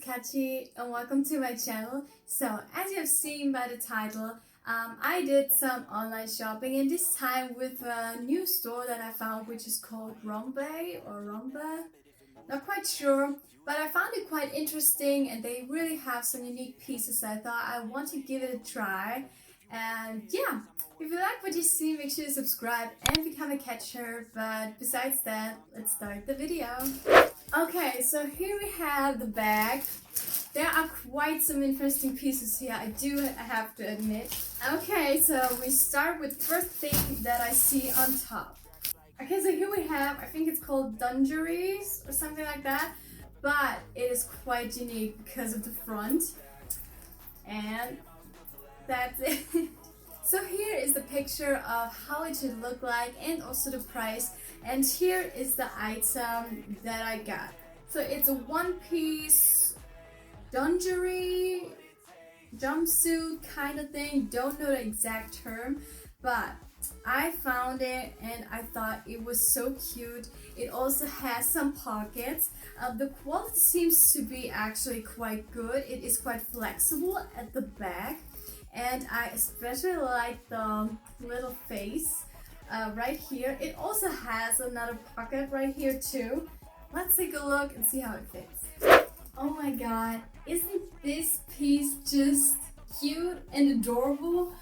Kachi and welcome to my channel. So as you have seen by the title, I did some online shopping, and this time with a new store that I found, which is called ROMWE or ROMWE, not quite sure, but I found it quite interesting and they really have some unique pieces. So I thought I want to give it a try. And yeah, if you like what you see, make sure to subscribe and become a catcher. But besides that, let's start the video. Okay, so here we have the bag. There are quite some interesting pieces here, I have to admit. Okay, so we start with the first thing that I see on top. Okay, so here we have, I think it's called dungarees or something like that, but it is quite unique because of the front. And that's it. So here is the picture of how it should look like and also the price. And here is the item that I got. So it's a one-piece dungaree jumpsuit kind of thing. Don't know the exact term, but I found it and I thought it was so cute. It also has some pockets. The quality seems to be actually quite good. It is quite flexible at the back, and I especially like the little face right here. It also has another pocket right here too. Let's take a look and see how it fits. Oh my god, isn't this piece just cute and adorable?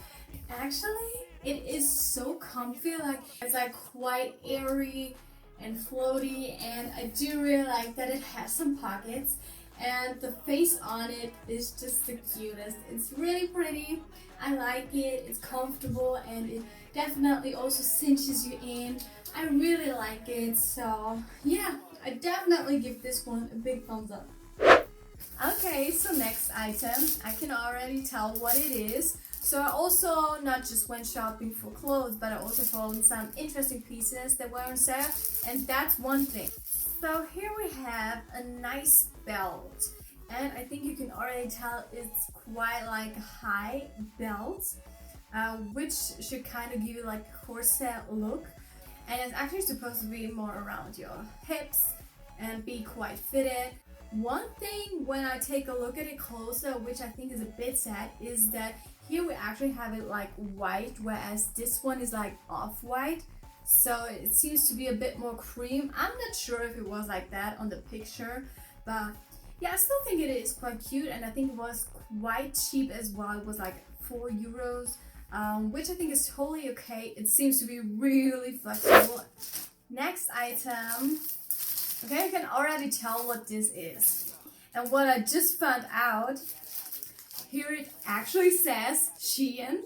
Actually, it is so comfy, it's like quite airy and floaty, and I do really like that it has some pockets, and the face on it is just the cutest. It's really pretty. I like it. It's comfortable and it definitely also cinches you in. I really like it. So yeah, I definitely give this one a big thumbs up. Okay, so next item, I can already tell what it is. So I also not just went shopping for clothes, but I also found some interesting pieces that were on sale, and that's one thing. So here we have a nice belt, and I think you can already tell it's quite like a high belt, which should kind of give you like a corset look, and it's actually supposed to be more around your hips and be quite fitted. One thing when I take a look at it closer, which I think is a bit sad, is that here we actually have it like white, whereas this one is like off-white. So it seems to be a bit more cream. I'm not sure if it was like that on the picture, but yeah, I still think it is quite cute, and I think it was quite cheap as well. It was like €4, which I think is totally okay. It seems to be really flexible. Next item. Okay, you can already tell what this is. And what I just found out, here it actually says Shein.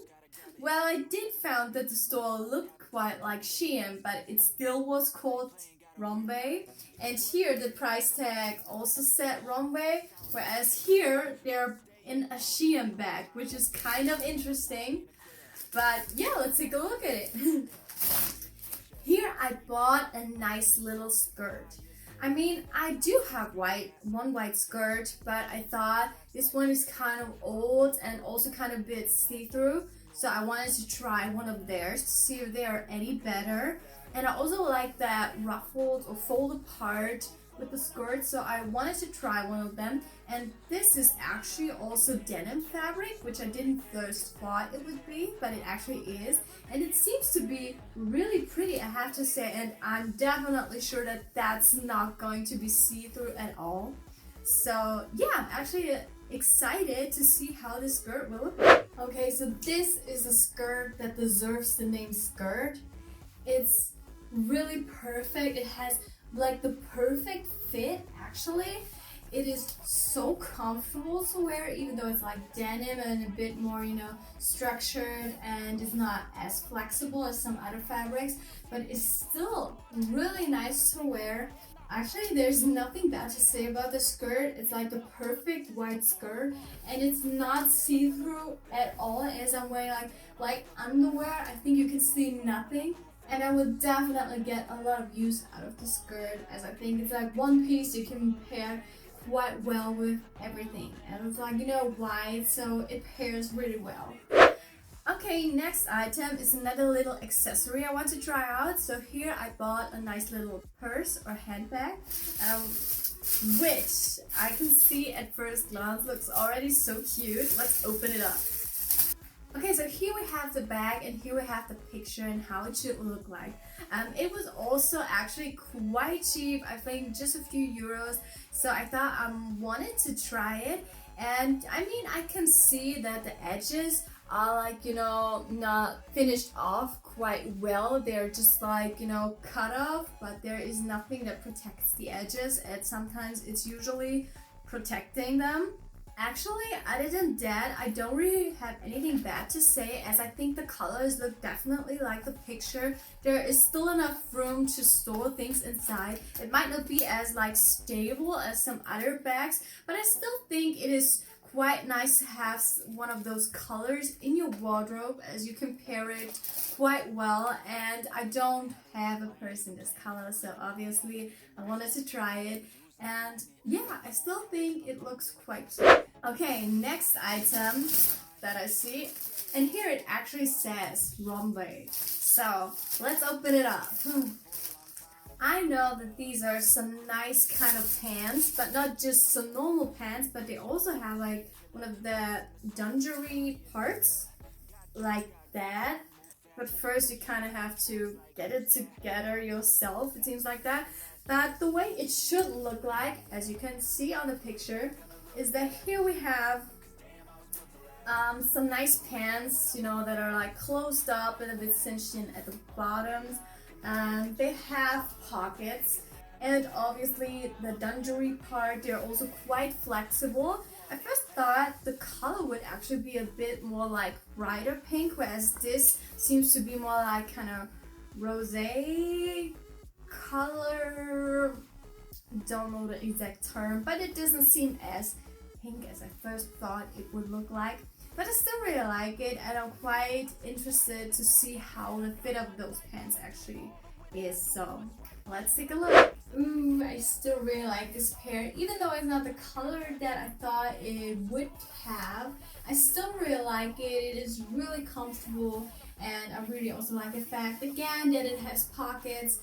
Well, I did found that the store looked quite like Shein, but it still was called ROMWE. And here the price tag also said ROMWE, whereas here they're in a Shein bag, which is kind of interesting. But yeah, let's take a look at it. Here I bought a nice little skirt. I mean, I do have one white skirt, but I thought this one is kind of old and also kind of a bit see-through. So I wanted to try one of theirs to see if they are any better. And I also like that ruffled or folded part with the skirt, so I wanted to try one of them. And this is actually also denim fabric, which I didn't first thought it would be, but it actually is. And it seems to be really pretty, I have to say, and I'm definitely sure that that's not going to be see-through at all. So yeah, I'm actually excited to see how this skirt will look. Okay, so this is a skirt that deserves the name skirt. It's really perfect. It has like the perfect fit actually. It is so comfortable to wear, even though it's like denim and a bit more, structured, and is not as flexible as some other fabrics, but it's still really nice to wear. Actually, there's nothing bad to say about the skirt. It's like the perfect white skirt, and it's not see-through at all. As I'm wearing like underwear, I think you can see nothing. And I would definitely get a lot of use out of the skirt, as I think it's like one piece you can pair quite well with everything. And it's like, white, so it pairs really well. Okay, next item is another little accessory I want to try out. So here I bought a nice little purse or handbag. which I can see at first glance looks already so cute. Let's open it up. Okay, so here we have the bag and here we have the picture and how it should look like. It was also actually quite cheap, I think just a few euros. So I thought I wanted to try it. And I mean, I can see that the edges are like, you know, not finished off quite well. They're just like, you know, cut off, but there is nothing that protects the edges, and sometimes it's usually protecting them. Actually, other than that, I don't really have anything bad to say, as I think the colors look definitely like the picture. There is still enough room to store things inside. It might not be as like stable as some other bags, but I still think it is quite nice to have one of those colors in your wardrobe, as you can pair it quite well. And I don't have a purse in this color, so obviously I wanted to try it. And yeah, I still think it looks quite cute. Okay, next item that I see, and here it actually says ROMWE. So let's open it up. I know that these are some nice kind of pants, but not just some normal pants, but they also have like one of the dungaree parts, like that. But first you kind of have to get it together yourself, it seems like that. But the way it should look like, as you can see on the picture, is that here we have some nice pants, you know, that are like closed up and a bit cinched in at the bottoms. And they have pockets, and obviously the dungaree part, they're also quite flexible. I first thought the color would actually be a bit more like brighter pink, whereas this seems to be more like kind of rosé color. Don't know the exact term, but it doesn't seem as pink as I first thought it would look like. But I still really like it, and I'm quite interested to see how the fit of those pants actually is. So let's take a look. Ooh, I still really like this pair. Even though it's not the color that I thought it would have, I still really like it. It is really comfortable, and I really also like the fact, again, that it has pockets.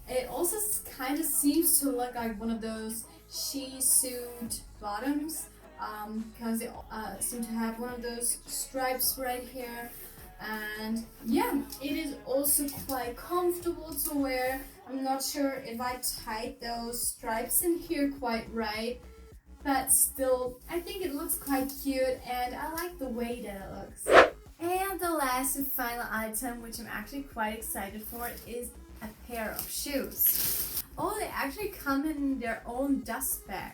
It also kind of seems to look like one of those shein suit bottoms, because they seem to have one of those stripes right here. And yeah, it is also quite comfortable to wear. I'm not sure if I tied those stripes in here quite right, but still I think it looks quite cute, and I like the way that it looks. And the last and final item, which I'm actually quite excited for, is a pair of shoes. Oh, they actually come in their own dust bag.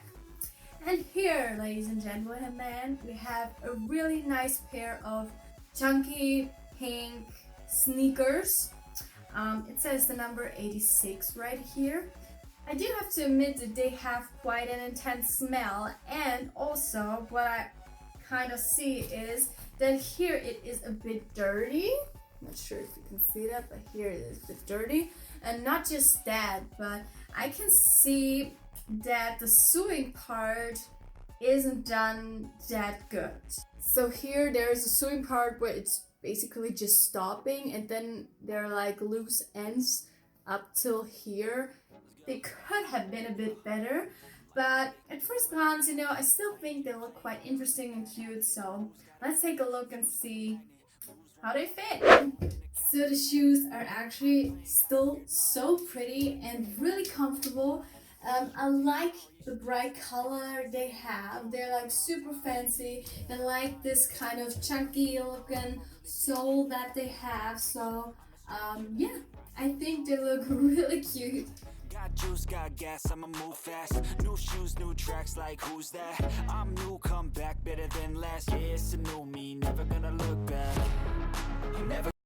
And here, ladies and gentlemen, we have a really nice pair of chunky pink sneakers. It says the number 86 right here. I do have to admit that they have quite an intense smell, and also what I kind of see is that here it is a bit dirty. Not sure if you can see that, but here it is a bit dirty. And not just that, but I can see that the sewing part isn't done that good. So here there's a sewing part where it's basically just stopping, and then there are like loose ends up till here. They could have been a bit better, but at first glance, you know, I still think they look quite interesting and cute. So let's take a look and see how they fit. So the shoes are actually still so pretty and really comfortable. I like the bright color they have. They're like super fancy, and like this kind of chunky looking sole that they have. So yeah, I think they look really cute. Got juice, got gas, I'ma move fast. New shoes, new tracks, like who's that? I'm new, come back better than last. Yeah, it's a new me, never gonna look back. Never